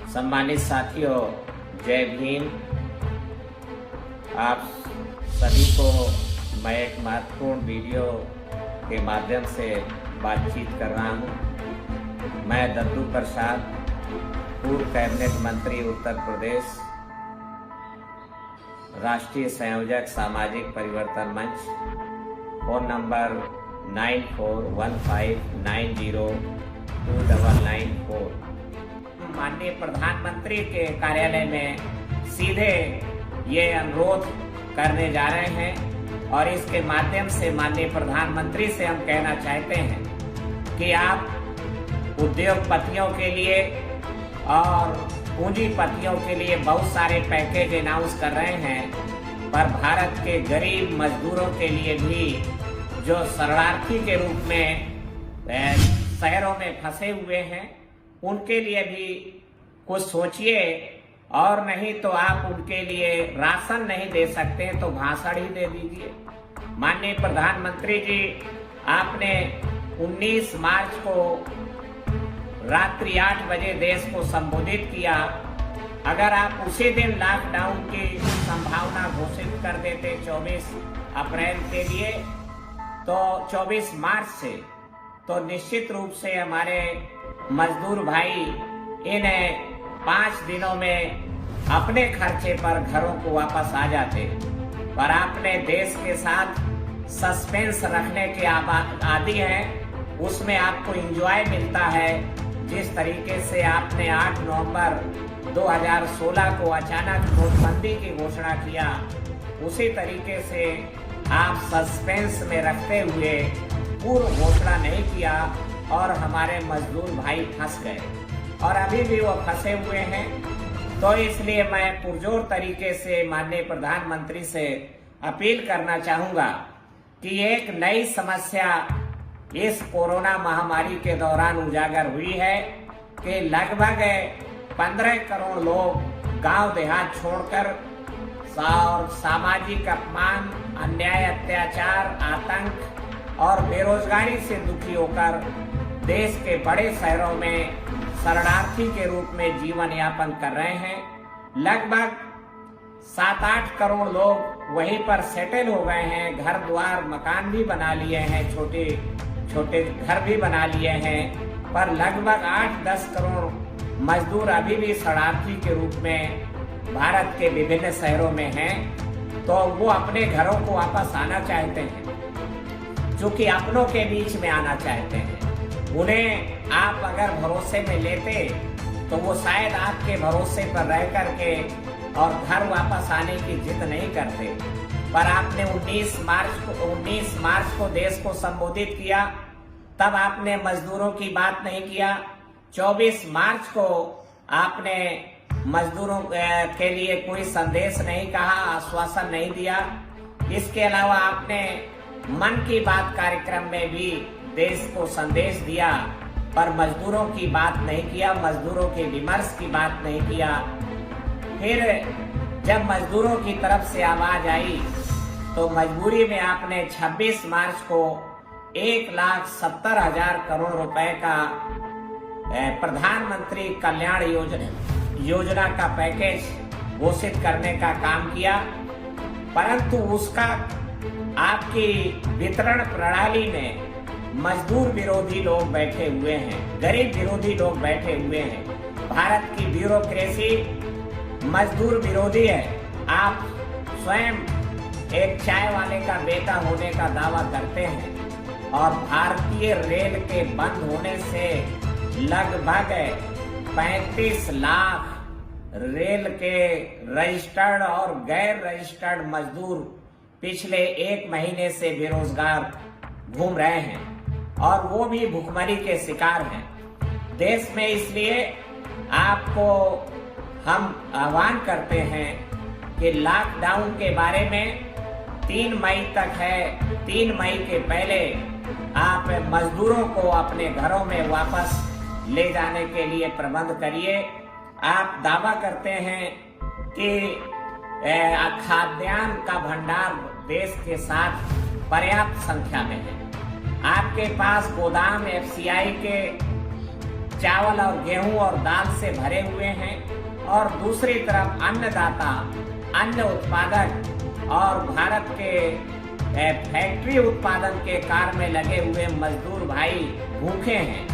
सम्मानित साथियों, जय भीम। आप सभी को मैं एक महत्वपूर्ण वीडियो के माध्यम से बातचीत कर रहा हूं। मैं दद्दू प्रसाद, पूर्व कैबिनेट मंत्री उत्तर प्रदेश, राष्ट्रीय संयोजक सामाजिक परिवर्तन मंच, फोन नंबर 9415902994। माननीय प्रधानमंत्री के कार्यालय में सीधे ये अनुरोध करने जा रहे हैं और इसके माध्यम से माननीय प्रधानमंत्री से हम कहना चाहते हैं कि आप उद्योगपतियों के लिए और पूंजीपतियों के लिए बहुत सारे पैकेज अनाउंस कर रहे हैं, पर भारत के गरीब मजदूरों के लिए भी जो शरणार्थी के रूप में शहरों में फंसे हुए हैं, उनके लिए भी कुछ सोचिए। और नहीं तो आप उनके लिए राशन नहीं दे सकते तो भाषण ही दे दीजिए। माननीय प्रधानमंत्री जी, आपने 19 मार्च को रात्रि 8 बजे देश को संबोधित किया। अगर आप उसी दिन लॉकडाउन की संभावना घोषित कर देते 24 अप्रैल के लिए, तो 24 मार्च से, तो निश्चित रूप से हमारे मजदूर भाई इन 5 दिनों में अपने खर्चे पर घरों को वापस आ जाते। पर आपने देश के साथ सस्पेंस रखने के आदी हैं, उसमें आपको एंजॉय मिलता है। जिस तरीके से आपने 8 नवंबर 2016 को अचानक नोटबंदी की घोषणा किया, उसी तरीके से आप सस्पेंस में रखते हुए पूर्व घोषणा नहीं किया और हमारे मजदूर भाई फंस गए और अभी भी वो फंसे हुए हैं। तो इसलिए मैं पुरजोर तरीके से माननीय प्रधानमंत्री से अपील करना चाहूंगा कि एक नई समस्या इस कोरोना महामारी के दौरान उजागर हुई है कि लगभग 15 करोड़ लोग गांव देहात छोड़कर सामाजिक अपमान, अन्याय, अत्याचार, आतंक और बेरोजगारी से दुखी होकर देश के बड़े शहरों में शरणार्थी के रूप में जीवन यापन कर रहे हैं। लगभग 7-8 करोड़ लोग वहीं पर सेटल हो गए हैं, घर द्वार मकान भी बना लिए हैं, छोटे छोटे घर भी बना लिए हैं, पर लगभग 8-10 करोड़ मजदूर अभी भी शरणार्थी के रूप में भारत के विभिन्न शहरों में हैं। तो वो अपने घरों को वापस आना चाहते हैं, चूंकि अपनों के बीच में आना चाहते हैं। उन्हें आप अगर भरोसे में लेते तो वो शायद आपके भरोसे पर रह करके और घर वापस आने की जिद नहीं करते। पर आपने 19 मार्च को देश को संबोधित किया, तब आपने मजदूरों की बात नहीं किया। 24 मार्च को आपने मजदूरों के लिए कोई संदेश नहीं कहा, आश्वासन नहीं दिया। इसके अलावा आपने मन की बात कार्यक्रम में भी देश को संदेश दिया, पर मजदूरों की बात नहीं किया, मजदूरों के विमर्श की बात नहीं किया। फिर जब मजदूरों की तरफ से आवाज आई तो मजबूरी में आपने 26 मार्च को 1,70,000 करोड़ रुपए का प्रधानमंत्री कल्याण योजना का पैकेज घोषित करने का काम किया, परंतु उसका आपकी वितरण प्रणाली में मजदूर विरोधी लोग बैठे हुए हैं, गरीब विरोधी लोग बैठे हुए हैं। भारत की ब्यूरोक्रेसी मजदूर विरोधी है। आप स्वयं एक चाय वाले का बेटा होने का दावा करते हैं और भारतीय रेल के बंद होने से लगभग 35 लाख रेल के रजिस्टर्ड और गैर रजिस्टर्ड मजदूर पिछले 1 महीने से बेरोजगार घूम रहे हैं और वो भी भुखमरी के शिकार हैं देश में। इसलिए आपको हम आह्वान करते हैं कि लॉकडाउन के बारे में 3 मई तक है, 3 मई के पहले आप मजदूरों को अपने घरों में वापस ले जाने के लिए प्रबंध करिए। आप दावा करते हैं कि खाद्यान्न का भंडार देश के साथ पर्याप्त संख्या में है। आपके पास गोदाम FCI के चावल और गेहूं और दाल से भरे हुए हैं, और दूसरी तरफ अन्नदाता, अन्न उत्पादक और भारत के फैक्ट्री उत्पादन के कार्य में लगे हुए मजदूर भाई भूखे हैं,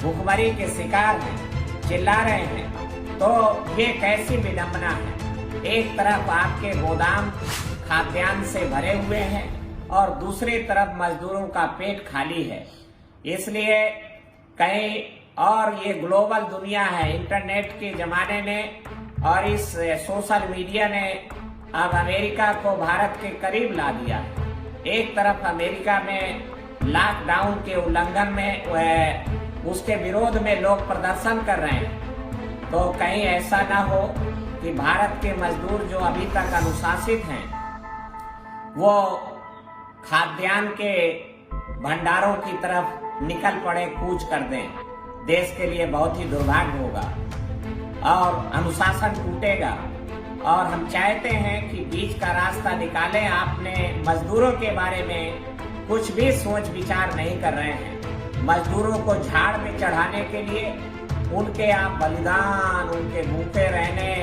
भूखमरी के शिकार हैं, चिल्ला रहे हैं। तो ये कैसी विडंबना है। एक तरफ आपके गोदाम खाद्यान्न से भरे हुए हैं और दूसरी तरफ मजदूरों का पेट खाली है। इसलिए कहीं और ये ग्लोबल दुनिया है, इंटरनेट के जमाने में और इस सोशल मीडिया ने अब अमेरिका को भारत के करीब ला दिया। एक तरफ अमेरिका में लॉकडाउन के उल्लंघन में उसके विरोध में लोग प्रदर्शन कर रहे हैं, तो कहीं ऐसा ना हो कि भारत के मजदूर जो अभी तक अनुशासित हैं वो खाद्यान्न के भंडारों की तरफ निकल पड़े, कूच कर दें। देश के लिए बहुत ही दुर्भाग्य होगा और अनुशासन टूटेगा। और हम चाहते हैं कि बीच का रास्ता निकालें। आपने मजदूरों के बारे में कुछ भी सोच विचार नहीं कर रहे हैं। मजदूरों को झाड़ में चढ़ाने के लिए उनके आप बलिदान, उनके भूखे रहने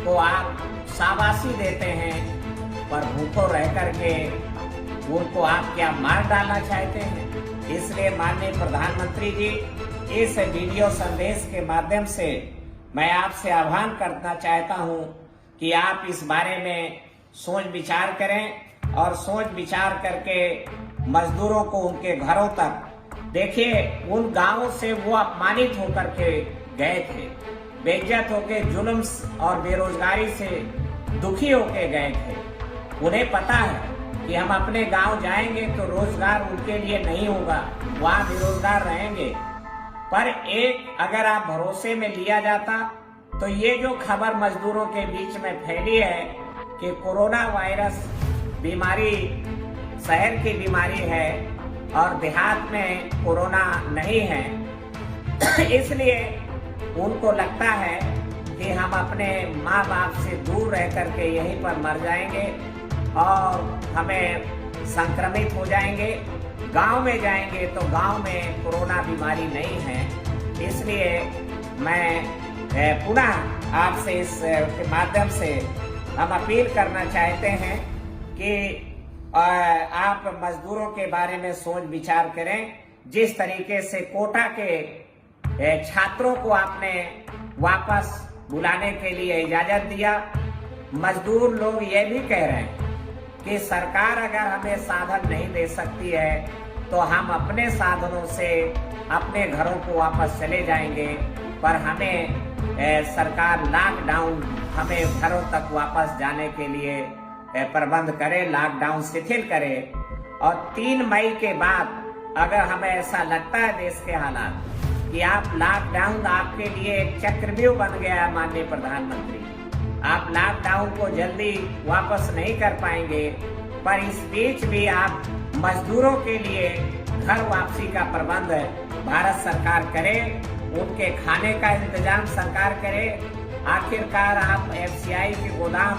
को आप शाबाशी देते हैं, पर भूखों रह करके उनको आप क्या मार डालना चाहते हैं। इसलिए माननीय प्रधानमंत्री जी, इस वीडियो संदेश के माध्यम से मैं आपसे आह्वान करना चाहता हूं कि आप इस बारे में सोच विचार करें और सोच विचार करके मजदूरों को उनके घरों तक, देखिए उन गांवों से वो अपमानित होकर के गए थे, बेइज्जत होके, जुल्म और बेरोजगारी से दुखी होके गए थे। उन्हें पता है कि हम अपने गांव जाएंगे तो रोजगार उनके लिए नहीं होगा, वहां बेरोजगार रहेंगे। पर एक अगर आप भरोसे में लिया जाता तो ये जो खबर मजदूरों के बीच में फैली है कि कोरोना वायरस बीमारी शहर की बीमारी है और देहात में कोरोना नहीं है, इसलिए उनको लगता है कि हम अपने माँ बाप से दूर रह करके यहीं पर मर जाएंगे और हमें संक्रमित हो जाएंगे। गांव में जाएंगे तो गांव में कोरोना बीमारी नहीं है। इसलिए मैं पुनः आपसे इस के माध्यम से हम अपील करना चाहते हैं कि आप मजदूरों के बारे में सोच विचार करें। जिस तरीके से कोटा के छात्रों को आपने वापस बुलाने के लिए इजाजत दिया, मजदूर लोग ये भी कह रहे हैं कि सरकार अगर हमें साधन नहीं दे सकती है तो हम अपने साधनों से अपने घरों को वापस चले जाएंगे, पर हमें सरकार लॉकडाउन, हमें घरों तक वापस जाने के लिए प्रबंध करे, लॉकडाउन शिथिल करे। और 3 मई के बाद अगर हमें ऐसा लगता है देश के हालात कि आप लॉकडाउन आपके लिए एक चक्रव्यूह बन गया है, माननीय प्रधानमंत्री, आप लॉकडाउन को जल्दी वापस नहीं कर पाएंगे, पर इस बीच भी आप मजदूरों के लिए घर वापसी का प्रबंध भारत सरकार करे, उनके खाने का इंतजाम सरकार करे। आखिरकार आप FCI के गोदाम,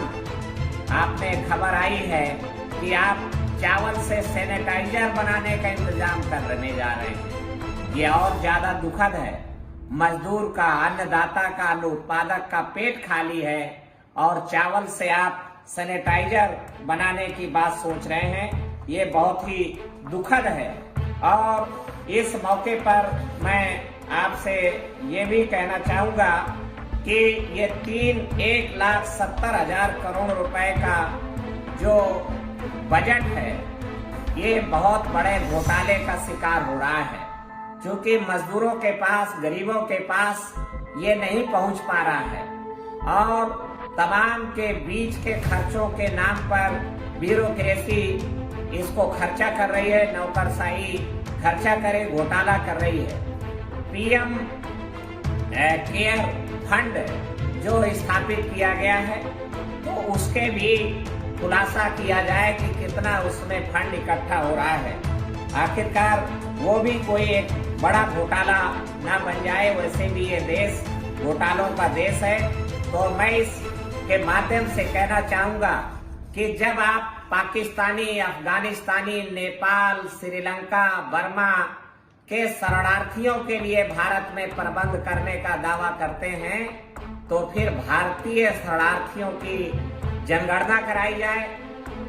आपने खबर आई है कि आप चावल से सैनिटाइजर बनाने का इंतजाम करने जा रहे हैं। ये और ज्यादा दुखद है। मजदूर का, अन्नदाता का, अन्न उत्पादक का पेट खाली है और चावल से आप सैनिटाइजर बनाने की बात सोच रहे हैं। ये बहुत ही दुखद है। और इस मौके पर मैं आपसे ये भी कहना चाहूंगा कि ये 1,70,000 करोड़ रुपए का जो बजट है, ये बहुत बड़े घोटाले का शिकार हो रहा है, क्योंकि मजदूरों के पास, गरीबों के पास ये नहीं पहुंच पा रहा है। और तमाम के बीच के खर्चों के नाम पर ब्यूरोक्रेसी इसको खर्चा कर रही है, नौकरशाही खर्चा करे, घोटाला कर रही है। PM केयर फंड जो स्थापित किया गया है, तो उसके भी खुलासा किया जाए कि कितना उसमें फंड इकट्ठा हो रहा है। आखिरकार वो भी कोई एक बड़ा घोटाला ना बन जाए। वैसे भी ये देश घोटालों का देश है। तो मैं इसके माध्यम से कहना चाहूंगा कि जब आप पाकिस्तानी, अफगानिस्तानी, नेपाल, श्रीलंका, बर्मा के शरणार्थियों के लिए भारत में प्रबंध करने का दावा करते हैं, तो फिर भारतीय शरणार्थियों की जनगणना कराई जाए।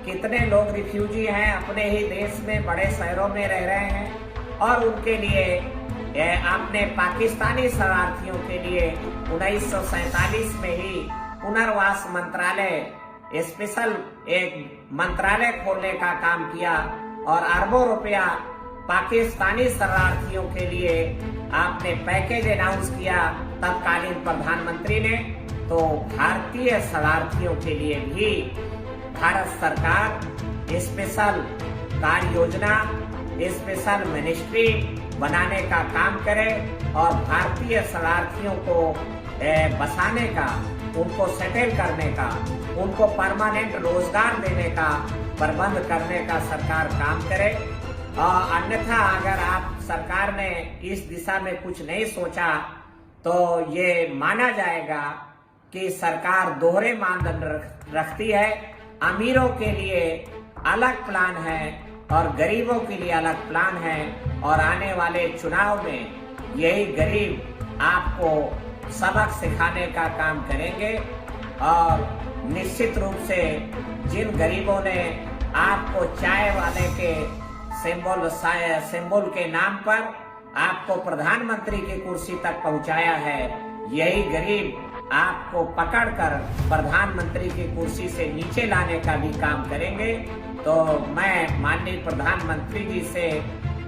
कितने लोग रिफ्यूजी हैं, अपने ही देश में बड़े शहरों में रह रहे हैं, और उनके लिए आपने पाकिस्तानी शरणार्थियों के लिए 1947 में ही पुनर्वास मंत्रालय, स्पेशल एक मंत्रालय खोलने का काम किया और अरबों रुपया पाकिस्तानी शरणार्थियों के लिए आपने पैकेज अनाउंस किया तत्कालीन प्रधानमंत्री ने। तो भारतीय शरणार्थियों के लिए भी भारत सरकार स्पेशल कार्य योजना, स्पेशल मिनिस्ट्री बनाने का काम करे और भारतीय शरणार्थियों को बसाने का, उनको सेटल करने का, उनको परमानेंट रोजगार देने का प्रबंध करने का सरकार काम करे। और अन्यथा अगर आप सरकार ने इस दिशा में कुछ नहीं सोचा तो ये माना जाएगा कि सरकार दोहरे मानदंड रखती है। अमीरों के लिए अलग प्लान है और गरीबों के लिए अलग प्लान है, और आने वाले चुनाव में यही गरीब आपको सबक सिखाने का काम करेंगे। और निश्चित रूप से जिन गरीबों ने आपको चाय वाले के सिंबल के नाम पर आपको प्रधानमंत्री की कुर्सी तक पहुंचाया है, यही गरीब आपको पकड़कर प्रधानमंत्री की कुर्सी से नीचे लाने का भी काम करेंगे। तो मैं माननीय प्रधानमंत्री जी से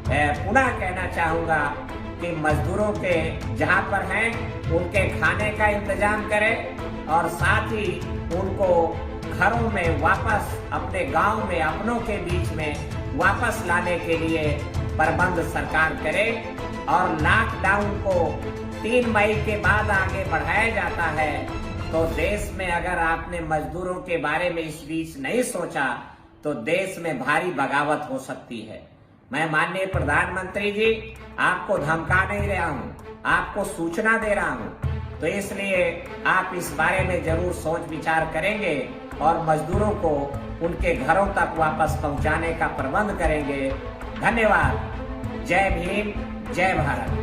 पुनः कहना चाहूंगा कि मजदूरों के जहां पर हैं उनके खाने का इंतजाम करें, और साथ ही उनको घरों में वापस अपने गांव में अपनों के बीच में वापस लाने के लिए प्रबंध सरकार करे। और लॉकडाउन को 3 मई के बाद आगे बढ़ाया जाता है, तो देश में अगर आपने मजदूरों के बारे में इस बीच नहीं सोचा तो देश में भारी बगावत हो सकती है। मैं माननीय प्रधानमंत्री जी आपको धमका नहीं रहा हूँ, आपको सूचना दे रहा हूँ, तो इसलिए आप इस बारे में जरूर सोच विचार करेंगे और मजदूरों को उनके घरों तक वापस पहुंचाने का प्रबंध करेंगे। धन्यवाद। जय भीम, जय भारत।